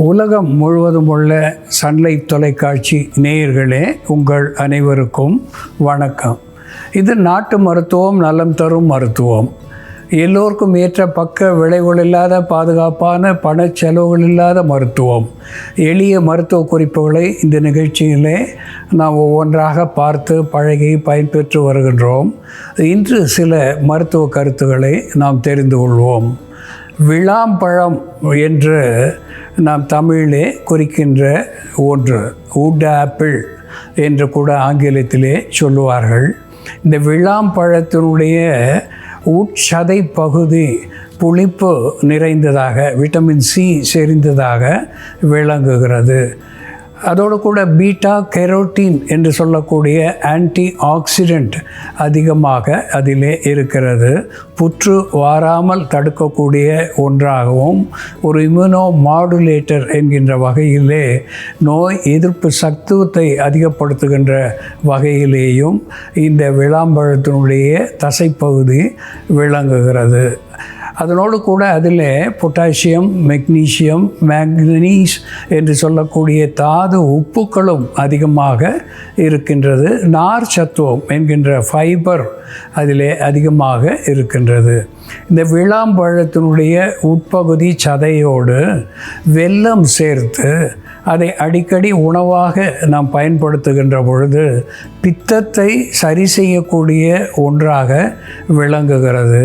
உலகம் முழுவதும் உள்ள சன்லைட் தொலைக்காட்சி நேயர்களே, உங்கள் அனைவருக்கும் வணக்கம். இது நாட்டு மருத்துவம், நலம் தரும் மருத்துவம். எல்லோருக்கும் ஏற்ற பக்க விளைவுகள் இல்லாத, பாதுகாப்பான, பண செலவுகள் இல்லாத மருத்துவம். எளிய மருத்துவ குறிப்புகளை இந்த நிகழ்ச்சியிலே நாம் ஒவ்வொன்றாக பார்த்து பழகி பயன்பெற்று வருகின்றோம். இன்று சில மருத்துவ கருத்துக்களை நாம் தெரிந்து கொள்வோம். விளாம்பழம் என்று நாம் தமிழிலே குறிக்கின்ற ஒன்று, வுட் ஆப்பிள் என்று கூட ஆங்கிலத்திலே சொல்லுவார்கள். இந்த விளாம்பழத்தினுடைய உட்சதை பகுதி புளிப்பு நிறைந்ததாக, விட்டமின் சி செறிந்ததாக விளங்குகிறது. அதோடு கூட பீட்டா கெரோட்டின் என்று சொல்லக்கூடிய ஆன்டி ஆக்சிடெண்ட் அதிகமாக அதிலே இருக்கிறது. புற்று வாராமல் தடுக்கக்கூடிய ஒன்றாகவும், ஒரு இம்யூனோ மாடுலேட்டர் என்கின்ற வகையிலே நோய் எதிர்ப்பு சக்தியை அதிகப்படுத்துகின்ற வகையிலேயும் இந்த விளாம்பழத்தினுடைய தசைப்பகுதி விளங்குகிறது. அதனோடு கூட அதில் பொட்டாசியம், மெக்னீசியம், மேங்கனீஸ் என்று சொல்லக்கூடிய தாது உப்புக்களும் அதிகமாக இருக்கின்றது. நார் சத்துவம் என்கின்ற ஃபைபர் அதிலே அதிகமாக இருக்கின்றது. இந்த விளாம்பழத்தினுடைய உட்பகுதி சதையோடு வெல்லம் சேர்த்து அதை அடிக்கடி உணவாக நாம் பயன்படுத்துகின்ற பொழுது பித்தத்தை சரி செய்யக்கூடிய ஒன்றாக விளங்குகிறது.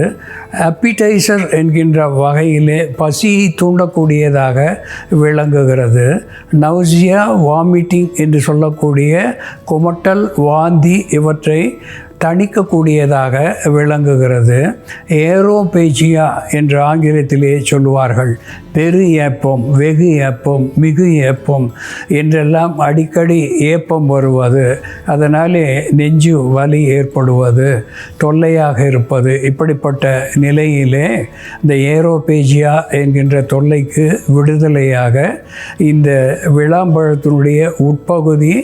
அப்பீடைசர் என்கின்ற வகையிலே பசியை தூண்டக்கூடியதாக விளங்குகிறது. நௌசியா, வாமிட்டிங் என்று சொல்லக்கூடிய குமட்டல், வாந்தி இவற்றை தணிக்கக்கூடியதாக விளங்குகிறது. ஏரோபேஜியா என்று ஆங்கிலத்திலே சொல்லுவார்கள். பெரு ஏப்பம், வெகு ஏப்பம், மிகு ஏப்பம் என்றெல்லாம் அடிக்கடி ஏப்பம் வருவது, அதனாலே நெஞ்சு வலி ஏற்படுவது, தொல்லையாக இருப்பது, இப்படிப்பட்ட நிலையிலே இந்த ஏரோபேஜியா என்கின்ற தொல்லைக்கு விடுதலையாக இந்த விளாம்பழத்தினுடைய உட்பகுதி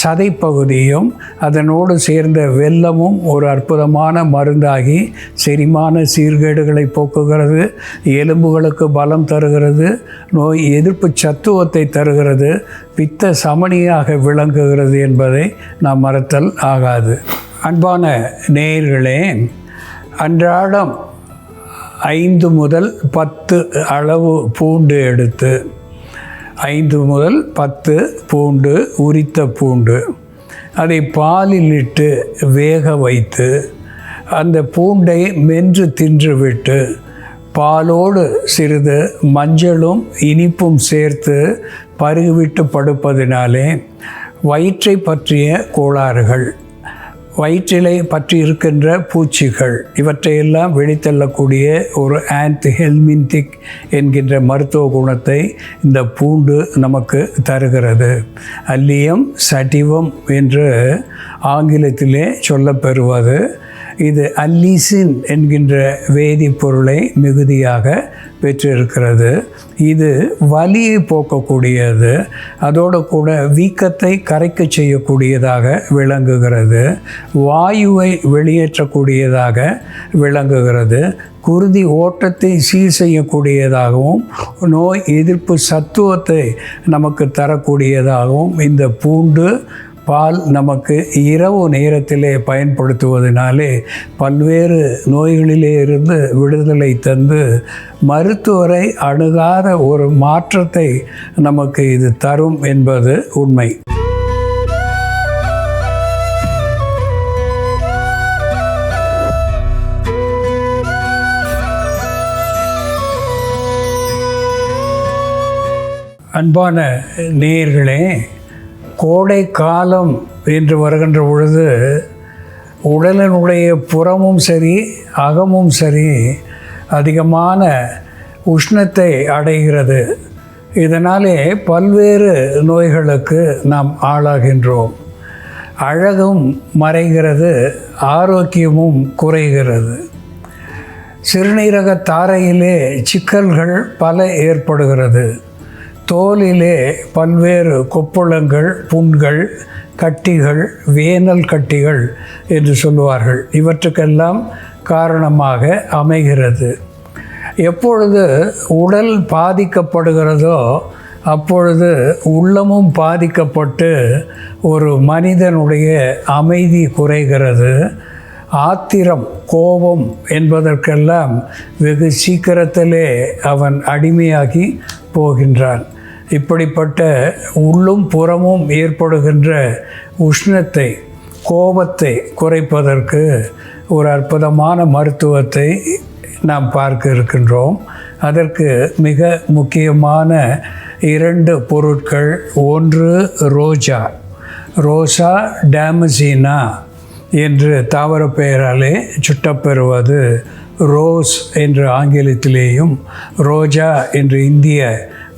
சதைப்பகுதியும் அதனோடு சேர்ந்த வெல்லமும் ஒரு அற்புதமான மருந்தாகி செரிமான சீர்கேடுகளை போக்குகிறது, எலும்புகளுக்கு பலம் தருகிறது, நோய் எதிர்ப்பு சத்துவத்தை தருகிறது, பித்த சமனியாக விளங்குகிறது என்பதை நாம் மறத்தல் ஆகாது. அன்பான நேயர்களே, அன்றாடம் 5 முதல் 10 அளவு பூண்டு எடுத்து, 5 முதல் 10 பூண்டு, உரித்த பூண்டு, அதை பாலில் இட்டு வேக வைத்து அந்த பூண்டை மென்று தின்றுவிட்டு பாலோடு சிறிது மஞ்சளும் இனிப்பும் சேர்த்து பருகிவிட்டு படுப்பதினாலே வயிற்றை பற்றிய கோளாறுகள், வயிற்றிலை பற்றி இருக்கின்ற பூச்சிகள் இவற்றையெல்லாம் வெளித்தள்ளக்கூடிய ஒரு ஆன்டிஹெல்மின்டிக் என்கின்ற மருத்துவ குணத்தை இந்த பூண்டு நமக்கு தருகிறது. அல்லியம் சட்டிவம் என்று ஆங்கிலத்திலே சொல்லப்பெறுவது. இது அல்லீசின் என்கின்ற வேதிப்பொருளை மிகுதியாக பெற்றிருக்கிறது. இது வலியை போக்கக்கூடியது, அதோடு கூட வீக்கத்தை கரைக்க செய்யக்கூடியதாக விளங்குகிறது. வாயுவை வெளியேற்றக்கூடியதாக விளங்குகிறது. குருதி ஓட்டத்தை சீர் செய்யக்கூடியதாகவும், நோய் எதிர்ப்பு சத்துவத்தை நமக்கு தரக்கூடியதாகவும் இந்த பூண்டு பால் நமக்கு இரவு நேரத்திலே பயன்படுத்துவதனாலே பல்வேறு நோய்களிலே இருந்து விடுதலை தந்து மருத்துவரை அணுகாத ஒரு மாற்றத்தை நமக்கு இது தரும் என்பது உண்மை. அன்பான நேயர்களே, கோடை காலம் என்று வருகின்ற பொழுது உடலினுடைய புறமும் சரி அகமும் சரி அதிகமான உஷ்ணத்தை அடைகிறது. இதனாலே பல்வேறு நோய்களுக்கு நாம் ஆளாகின்றோம். அழகும் மறைகிறது, ஆரோக்கியமும் குறைகிறது. சிறுநீரக தாரையிலே சிக்கல்கள் பல ஏற்படுகிறது. தோலிலே பல்வேறு கொப்புளங்கள், புண்கள், கட்டிகள், வேனல் கட்டிகள் என்று சொல்லுவார்கள். இவற்றுக்கெல்லாம் காரணமாக அமைகிறது. எப்பொழுது உடல் பாதிக்கப்படுகிறதோ அப்பொழுது உள்ளமும் பாதிக்கப்பட்டு ஒரு மனிதனுடைய அமைதி குறைகிறது. ஆத்திரம், கோபம் என்பதற்கெல்லாம் வெகு சீக்கிரத்திலே அவன் அடிமையாகி போகின்றான். இப்படிப்பட்ட உள்ளும் புறமும் ஏற்படுகின்ற உஷ்ணத்தை, கோபத்தை குறைப்பதற்கு ஒரு அற்புதமான மருத்துவத்தை நாம் பார்க்க இருக்கின்றோம். அதற்கு மிக முக்கியமான 2 பொருட்கள். ஒன்று ரோசா டேமசினா என்று தாவர பெயராலே சுட்டப்பெறுவது. ரோஸ் என்று ஆங்கிலத்திலேயும் ரோஜா என்று இந்திய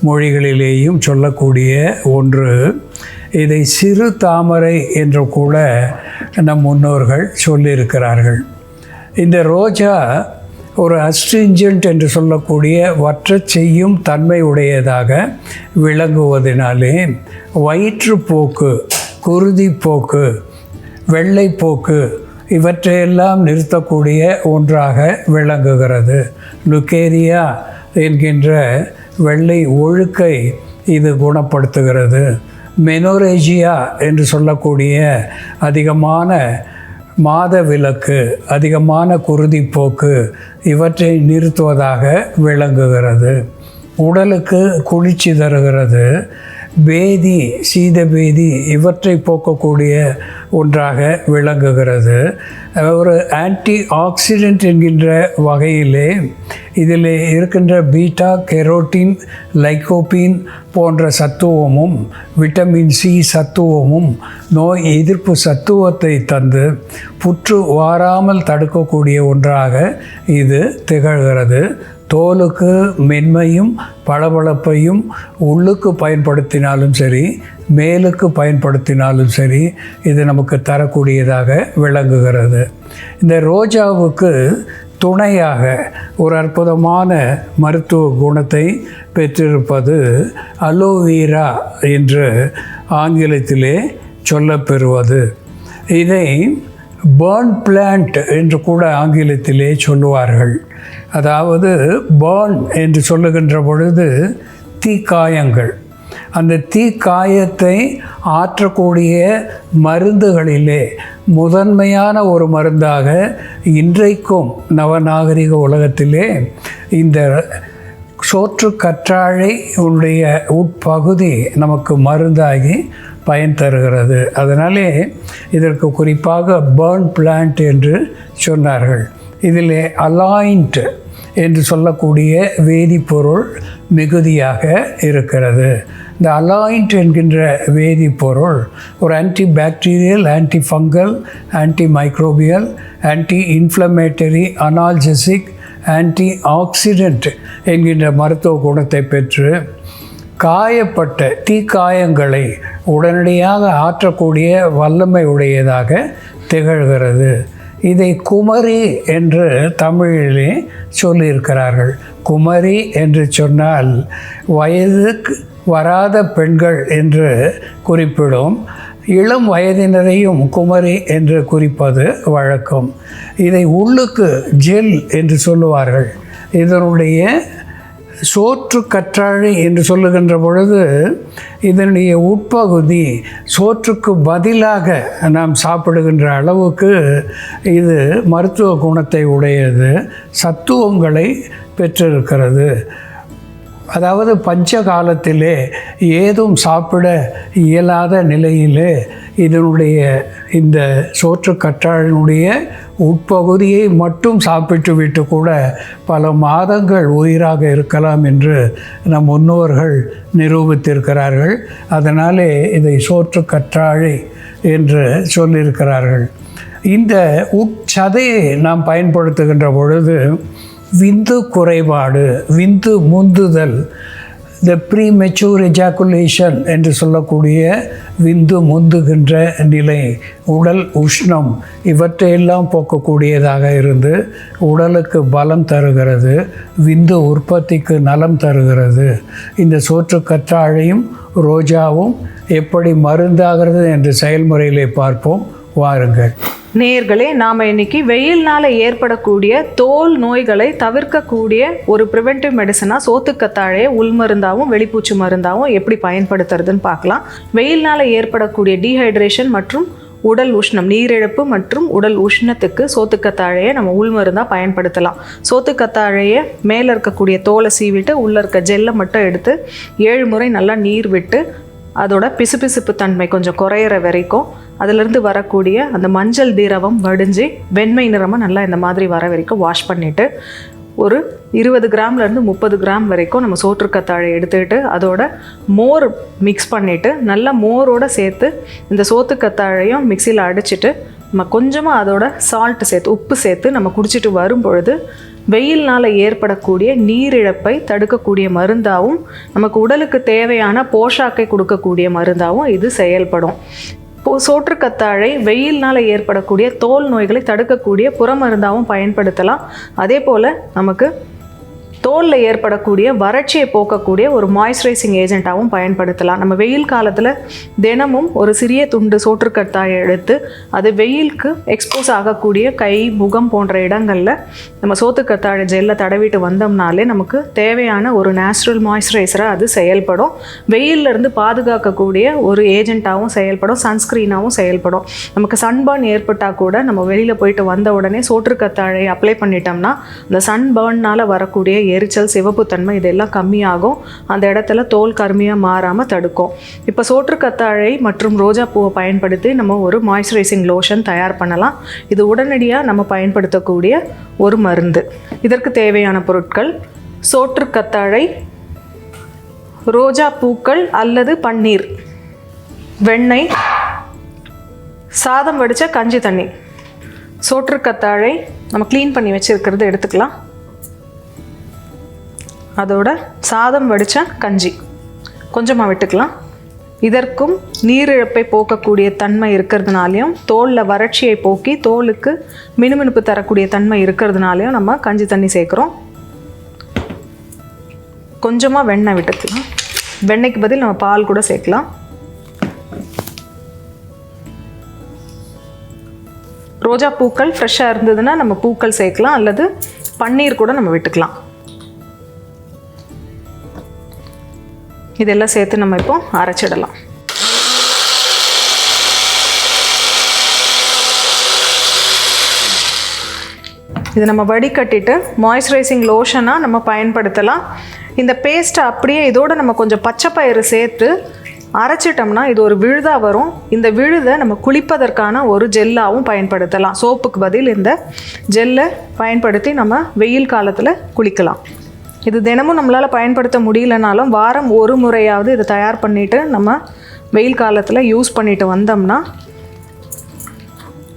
மொழிகளிலேயும் சொல்லக்கூடிய ஒன்று. இதை சிறு தாமரை என்று கூட நம் முன்னோர்கள் சொல்லியிருக்கிறார்கள். இந்த ரோஜா ஒரு அஸ்ட்ரிஞ்சன்ட் என்று சொல்லக்கூடிய வற்றச் செய்யும் தன்மை உடையதாக விளங்குவதனாலே வயிற்றுப்போக்கு, குருதிப்போக்கு, வெள்ளைப்போக்கு இவற்றையெல்லாம் நிறுத்தக்கூடிய ஒன்றாக விளங்குகிறது. லுக்கேரியா என்கின்ற வெள்ளை ஒழுக்கை இது குணப்படுத்துகிறது. மெனோரேஜியா என்று சொல்லக்கூடிய அதிகமான மாதவிலக்கு, அதிகமான குருதிப்போக்கு இவற்றை நிறுத்துவதாக விளங்குகிறது. உடலுக்கு குளிர்ச்சி தருகிறது. பேதி, சீதபேதி இவற்றை போக்கக்கூடிய ஒன்றாக விளங்குகிறது. ஒரு ஆன்டி ஆக்சிடென்ட் என்கின்ற வகையிலே இதில் இருக்கின்ற பீட்டா கெரோட்டின், லைகோபின் போன்ற சத்துவமும் விட்டமின் சி சத்துவமும் நோய் எதிர்ப்பு சத்துவத்தை தந்து புற்று வாராமல் தடுக்கக்கூடிய ஒன்றாக இது திகழ்கிறது. தோலுக்கு மென்மையும் பளபளப்பையும் உள்ளுக்கு பயன்படுத்தினாலும் சரி, மேலுக்கு பயன்படுத்தினாலும் சரி, இது நமக்கு தரக்கூடியதாக விளங்குகிறது. இந்த ரோஜாவுக்கு துணையாக ஒரு அற்புதமான மருத்துவ குணத்தை பெற்றிருப்பது அலோவேரா என்று ஆங்கிலத்திலே சொல்லப்பெறுவது. இதை பேர்ன் பிளான்ட் என்று கூட ஆங்கிலத்திலே சொல்லுவார்கள். அதாவது பேர்ன் என்று சொல்லுகின்ற பொழுது தீக்காயங்கள். அந்த தீக்காயத்தை ஆற்றக்கூடிய மருந்துகளிலே முதன்மையான ஒரு மருந்தாக இன்றைக்கும் நவநாகரிக உலகத்திலே இந்த சோற்று கற்றாழை உடைய உட்பகுதி நமக்கு மருந்தாகி பயன் தருகிறது. அதனாலே இதற்கு குறிப்பாக பேர்ன் பிளான்ட் என்று சொன்னார்கள். இதில் அலாயிண்ட் என்று சொல்லக்கூடிய வேதிப்பொருள் மிகுதியாக இருக்கிறது. இந்த அலாயிண்ட் என்கின்ற வேதிப்பொருள் ஒரு anti bacterial, anti fungal, anti microbial, anti inflammatory, analgesic, anti accident என்கின்ற மருத்துவ குணத்தை பெற்று காயப்பட்ட தீக்காயங்களை உடனடியாக ஆற்றக்கூடிய வல்லமை உடையதாக திகழ்கிறது. இதை குமரி என்று தமிழிலே சொல்லியிருக்கிறார்கள். குமரி என்று சொன்னால் வயதுக்கு வராத பெண்கள் என்று குறிப்பிடும். இளம் வயதினரையும் குமரி என்று குறிப்பது வழக்கம். இதை உள்ளுக்கு ஜெல் என்று சொல்லுவார்கள். இதனுடைய சோற்று கற்றாழை என்று சொல்லுகின்ற பொழுது இதனுடைய உட்பகுதி சோற்றுக்கு பதிலாக நாம் சாப்பிடுகின்ற அளவுக்கு இது மருத்துவ குணத்தை உடையது, சத்துவங்களை பெற்றிருக்கிறது. அதாவது பஞ்ச காலத்திலே ஏதும் சாப்பிட இயலாத நிலையிலே இதனுடைய இந்த சோற்று கற்றாழையினுடைய உட்பகுதியை மட்டும் சாப்பிட்டு விட்டு கூட பல மாதங்கள் உயிராக இருக்கலாம் என்று நம் முன்னோர்கள் நிரூபித்திருக்கிறார்கள். அதனாலே இதை சோற்று கற்றாழை என்று சொல்லியிருக்கிறார்கள். இந்த உட்சதையை நாம் பயன்படுத்துகின்ற பொழுது விந்து குறைபாடு, விந்து முந்துதல், த ப்ரீமெச்சூர் எஜாக்குலேஷன் என்று சொல்லக்கூடிய விந்து முந்துகின்ற நிலை, உடல் உஷ்ணம் இவற்றையெல்லாம் போக்கக்கூடியதாக இருந்து உடலுக்கு பலம் தருகிறது, விந்து உற்பத்திக்கு நலம் தருகிறது. இந்த சோற்று கற்றாழையும் ரோஜாவும் எப்படி மருந்தாகிறது என்ற செயல்முறையிலே பார்ப்போம் வாருங்கள். நேயர்களே, நாம் இன்னைக்கு வெயில்னால் ஏற்படக்கூடிய தோல் நோய்களை தவிர்க்கக்கூடிய ஒரு ப்ரிவென்டிவ் மெடிசனாக சோத்துக்கத்தாழையை உள்மருந்தாகவும் வெளிப்பூச்சி மருந்தாகவும் எப்படி பயன்படுத்துறதுன்னு பார்க்கலாம். வெயில்னால் ஏற்படக்கூடிய டீஹைட்ரேஷன் மற்றும் உடல் உஷ்ணம், நீரிழப்பு மற்றும் உடல் உஷ்ணத்துக்கு சோத்துக்கத்தாழையை நம்ம உள்மருந்தாக பயன்படுத்தலாம். சோத்துக்கத்தாழையை மேலே இருக்கக்கூடிய தோலை சீவிட்டு உள்ளே இருக்க ஜெல்லை மட்டும் எடுத்து 7 முறை நல்லா நீர் விட்டு அதோட பிசுபிசுப்பு தன்மை கொஞ்சம் குறையிற வரைக்கும் அதிலிருந்து வரக்கூடிய அந்த மஞ்சள் திரவம் வடிஞ்சு வெண்மை நிறமாக நல்லா இந்த மாதிரி வர வரைக்கும் வாஷ் பண்ணிவிட்டு ஒரு 20 கிராம்லேருந்து 30 கிராம் வரைக்கும் நம்ம சோற்றுக்கத்தாழை எடுத்துக்கிட்டு அதோட மோர் மிக்ஸ் பண்ணிவிட்டு நல்லா மோரோடு சேர்த்து இந்த சோத்துக்கத்தாழையும் மிக்சியில் அடிச்சுட்டு நம்ம கொஞ்சமாக அதோட சால்ட்டு சேர்த்து உப்பு சேர்த்து நம்ம குடிச்சிட்டு வரும் பொழுது வெயில்னால் ஏற்படக்கூடிய நீரிழப்பை தடுக்கக்கூடிய மருந்தாகவும் நமக்கு உடலுக்கு தேவையான போஷாக்கை கொடுக்கக்கூடிய மருந்தாகவும் இது செயல்படும். சோற்றுக்கத்தாழை வெயில்னால் ஏற்படக்கூடிய தோல் நோய்களை தடுக்கக்கூடிய புறமருந்தாகவும் பயன்படுத்தலாம். அதே போல் நமக்கு தோலில் ஏற்படக்கூடிய வறட்சியை போக்கக்கூடிய ஒரு மாய்ஸ்சரைசிங் ஏஜென்ட்டாகவும் பயன்படுத்தலாம். நம்ம வெயில் காலத்தில் தினமும் ஒரு சிறிய துண்டு சோற்றுக்கத்தாழை எடுத்து அது வெயிலுக்கு எக்ஸ்போஸ் ஆகக்கூடிய கை, முகம் போன்ற இடங்களில் நம்ம சோத்துக்கத்தாழை ஜெல்லை தடவிட்டு வந்தோம்னாலே நமக்கு தேவையான ஒரு நேச்சுரல் மாய்ஸ்சரைசராக அது செயல்படும். வெயிலிருந்து பாதுகாக்கக்கூடிய ஒரு ஏஜென்ட்டாகவும் செயல்படும், சன்ஸ்க்ரீனாகவும் செயல்படும். நமக்கு சன்பர்ன் ஏற்பட்டால் கூட நம்ம வெளியில் போயிட்டு வந்த உடனே சோற்றுக்கத்தாழை அப்ளை பண்ணிட்டோம்னா அந்த சன்பர்னால் வரக்கூடிய எரிச்சல், சிவப்புத்தன்மை இதெல்லாம் கம்மியாகும். அந்த இடத்துல தோல் கருமையாக மாறாமல் தடுக்கும். இப்போ சோற்றுக்கத்தாழை மற்றும் ரோஜா பூவை பயன்படுத்தி நம்ம ஒரு மாய்ஸ்சரைசிங் லோஷன் தயார் பண்ணலாம். இது உடனடியாக நம்ம பயன்படுத்தக்கூடிய ஒரு மருந்து. இதற்கு தேவையான பொருட்கள்: சோற்றுக்கத்தாழை, ரோஜா பூக்கள் அல்லது பன்னீர், வெண்ணெய், சாதம் வடித்த கஞ்சி தண்ணி. சோற்றுக்கத்தாழை நம்ம க்ளீன் பண்ணி வச்சுருக்கிறது எடுத்துக்கலாம். அதோட சாதம் வடித்த கஞ்சி கொஞ்சமாக விட்டுக்கலாம். இதற்கும் நீரிழப்பை போக்கக்கூடிய தன்மை இருக்கிறதுனாலையும் தோலில் வறட்சியை போக்கி தோலுக்கு மினுமினுப்பு தரக்கூடிய தன்மை இருக்கிறதுனாலையும் நம்ம கஞ்சி தண்ணி சேர்க்குறோம். கொஞ்சமாக வெண்ணெய் விட்டுக்கலாம். வெண்ணெய்க்கு பதில் நம்ம பால் கூட சேர்க்கலாம். ரோஜா பூக்கள் ஃப்ரெஷ்ஷாக இருந்ததுன்னா நம்ம பூக்கள் சேர்க்கலாம், அல்லது பன்னீர் கூட நம்ம விட்டுக்கலாம். இதெல்லாம் சேர்த்து நம்ம இப்போ அரைச்சிடலாம். இது நம்ம வடிகட்டிட்டு மாய்ஸ்சரைசிங் லோஷனாக நம்ம பயன்படுத்தலாம். இந்த பேஸ்ட்டை அப்படியே இதோடு நம்ம கொஞ்சம் பச்சை பயிறு சேர்த்து அரைச்சிட்டோம்னா இது ஒரு விழுதாக வரும். இந்த விழுதை நம்ம குளிப்பதற்கான ஒரு ஜெல்லாகவும் பயன்படுத்தலாம். சோப்புக்கு பதில் இந்த ஜெல்லை பயன்படுத்தி நம்ம வெயில் காலத்தில் குளிக்கலாம். இது தினமும் நம்மளால் பயன்படுத்த முடியலனாலும் வாரம் ஒரு முறையாவது இதை தயார் பண்ணிவிட்டு நம்ம வெயில் காலத்தில் யூஸ் பண்ணிட்டு வந்தோம்னா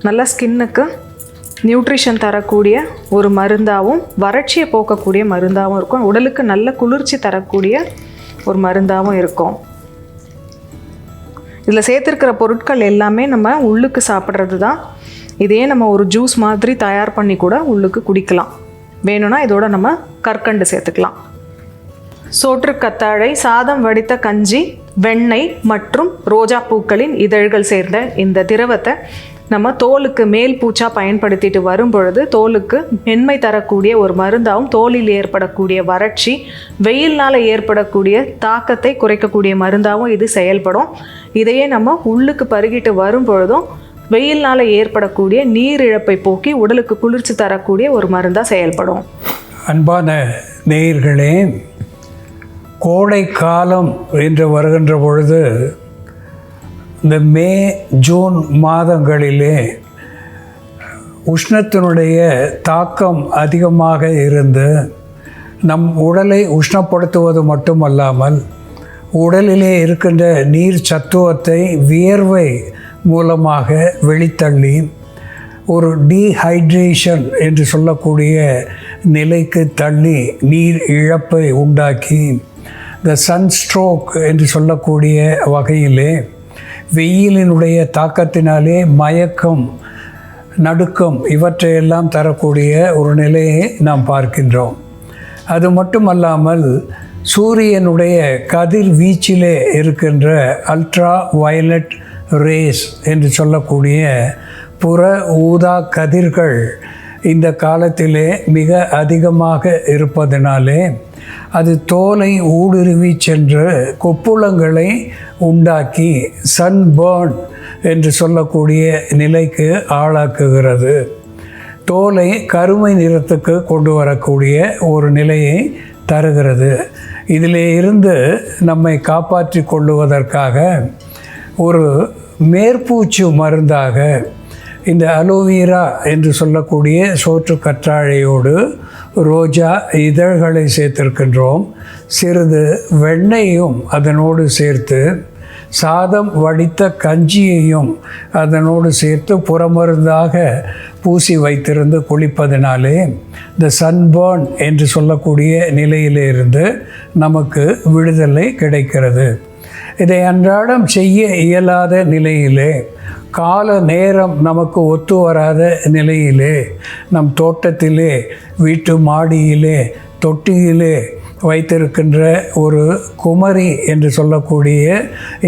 நல்ல ஸ்கின்னுக்கு நியூட்ரிஷன் தரக்கூடிய ஒரு மருந்தாகவும் வறட்சியை போக்கக்கூடிய மருந்தாகவும் இருக்கும். உடலுக்கு நல்ல குளிர்ச்சி தரக்கூடிய ஒரு மருந்தாகவும் இருக்கும். இதில் சேர்த்துருக்கிற பொருட்கள் எல்லாமே நம்ம உள்ளுக்கு சாப்பிட்றது தான். இதே நம்ம ஒரு ஜூஸ் மாதிரி தயார் பண்ணி கூட உள்ளுக்கு குடிக்கலாம். வேணும்னா இதோட நம்ம கற்கண்டு சேர்த்துக்கலாம். சோற்றுக்கத்தாழை, சாதம் வடித்த கஞ்சி, வெண்ணெய் மற்றும் ரோஜா பூக்களின் இதழ்கள் சேர்ந்த இந்த திரவத்தை நம்ம தோலுக்கு மேல் பூச்சா பயன்படுத்திட்டு வரும் பொழுது தோலுக்கு மென்மை தரக்கூடிய ஒரு மருந்தாகவும் தோலில் ஏற்படக்கூடிய வறட்சி, வெயில்னால் ஏற்படக்கூடிய தாக்கத்தை குறைக்கக்கூடிய மருந்தாகவும் இது செயல்படும். இதையே நம்ம உள்ளுக்கு பருகிட்டு வரும் பொழுதும் வெயில்னால் ஏற்படக்கூடிய நீரிழப்பை போக்கி உடலுக்கு குளிர்ச்சி தரக்கூடிய ஒரு மருந்தாக செயல்படும். அன்பான நேயர்களே, கோடை காலம் என்று வருகின்ற பொழுது இந்த மே, ஜூன் மாதங்களிலே உஷ்ணத்தினுடைய தாக்கம் அதிகமாக இருந்து நம் உடலை உஷ்ணப்படுத்துவது மட்டுமல்லாமல் உடலிலே இருக்கின்ற நீர் சத்துவத்தை வியர்வை மூலமாக வெளித்தள்ளி ஒரு டீஹைட்ரேஷன் என்று சொல்லக்கூடிய நிலைக்கு தள்ளி நீர் இழப்பை உண்டாக்கி இந்த சன்ஸ்ட்ரோக் என்று சொல்லக்கூடிய வகையிலே வெயிலினுடைய தாக்கத்தினாலே மயக்கம், நடுக்கம் இவற்றையெல்லாம் தரக்கூடிய ஒரு நிலையை நாம் பார்க்கின்றோம். அது மட்டுமல்லாமல் சூரியனுடைய கதிர்வீச்சிலே இருக்கின்ற அல்ட்ரா வயலட் ரேஸ் என்று சொல்லக்கூடிய புற ஊதா கதிர்கள் இந்த காலத்திலே மிக அதிகமாக இருப்பதனாலே அது தோலை ஊடுருவி சென்று கொப்புளங்களை உண்டாக்கி சன்பர்ன் என்று சொல்லக்கூடிய நிலைக்கு ஆளாக்குகிறது. தோலை கருமை நிறத்துக்கு கொண்டு வரக்கூடிய ஒரு நிலையை தருகிறது. இதிலே இருந்து நம்மை காப்பாற்றி கொள்ளுவதற்காக ஒரு மேற்பூச்சு மருந்தாக இந்த அலோவேரா என்று சொல்லக்கூடிய சோற்று கற்றாழையோடு ரோஜா இதழ்களை சேர்த்திருக்கின்றோம். சிறிது வெண்ணெயும் அதனோடு சேர்த்து சாதம் வடித்த கஞ்சியையும் அதனோடு சேர்த்து புறமருந்தாக பூசி வைத்திருந்து குளிப்பதனாலே இந்த சன்பர்ன் என்று சொல்லக்கூடிய நிலையிலிருந்து நமக்கு விடுதலை கிடைக்கிறது. இதை அன்றாடம் செய்ய இயலாத நிலையிலே, கால நேரம் நமக்கு ஒத்து வராத நிலையிலே, நம் தோட்டத்திலே, வீட்டு மாடியிலே, தொட்டியிலே வைத்திருக்கின்ற ஒரு குமரி என்று சொல்லக்கூடிய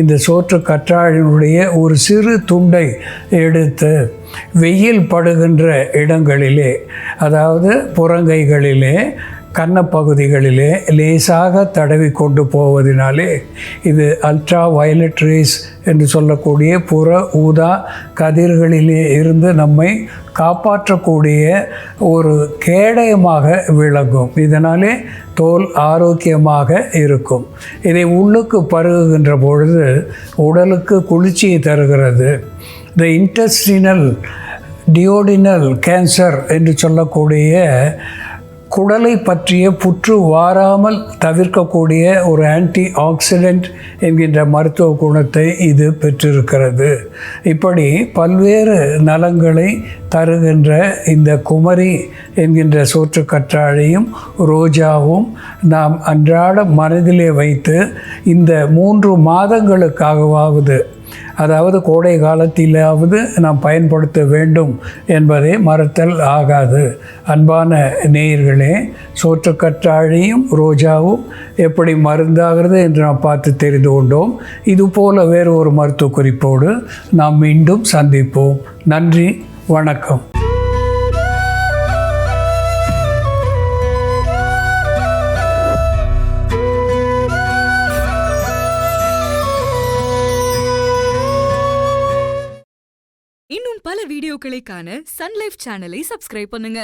இந்த சோற்று கற்றாழையினுடைய ஒரு சிறு துண்டை எடுத்து வெயில் படுகின்ற இடங்களிலே, அதாவது புறங்கைகளிலே, கன்னப்பகுதிகளிலே லேசாக தடவி கொண்டு போவதினாலே இது அல்ட்ரா வயலட் ரேஸ் என்று சொல்லக்கூடிய புற ஊதா கதிர்களிலே இருந்து நம்மை காப்பாற்றக்கூடிய ஒரு கேடயமாக விளங்கும். இதனாலே தோல் ஆரோக்கியமாக இருக்கும். இதை உள்ளுக்கு பருகுகின்ற பொழுது உடலுக்கு குளிர்ச்சியை தருகிறது. இந்த இன்டெஸ்டினல் டியோடினல் கேன்சர் என்று சொல்லக்கூடிய குடலை பற்றிய புற்று வாராமல் தவிர்க்கக்கூடிய ஒரு ஆன்டி ஆக்சிடென்ட் என்கின்ற மருத்துவ குணத்தை இது பெற்றிருக்கிறது. இப்படி பல்வேறு நலங்களை தருகின்ற இந்த குமரி என்கின்ற சோற்று கற்றாழையும் ரோஜாவும் நாம் அன்றாட மனதிலே வைத்து இந்த 3 மாதங்களுக்காகவாவது, அதாவது கோடை காலத்திலாவது நாம் பயன்படுத்த வேண்டும் என்பதை மறத்தல் ஆகாது. அன்பான நேயர்களே, சோற்று கற்றாழையும் ரோஜாவும் எப்படி மருந்தாகிறது என்று நாம் பார்த்து தெரிந்து கொண்டோம். இதுபோல வேறு ஒரு மருத்துவ குறிப்போடு நாம் மீண்டும் சந்திப்போம். நன்றி, வணக்கம். இன்னும் பல வீடியோக்களை காண சன் லைஃப் சேனலை சப்ஸ்கிரைப் பண்ணுங்க.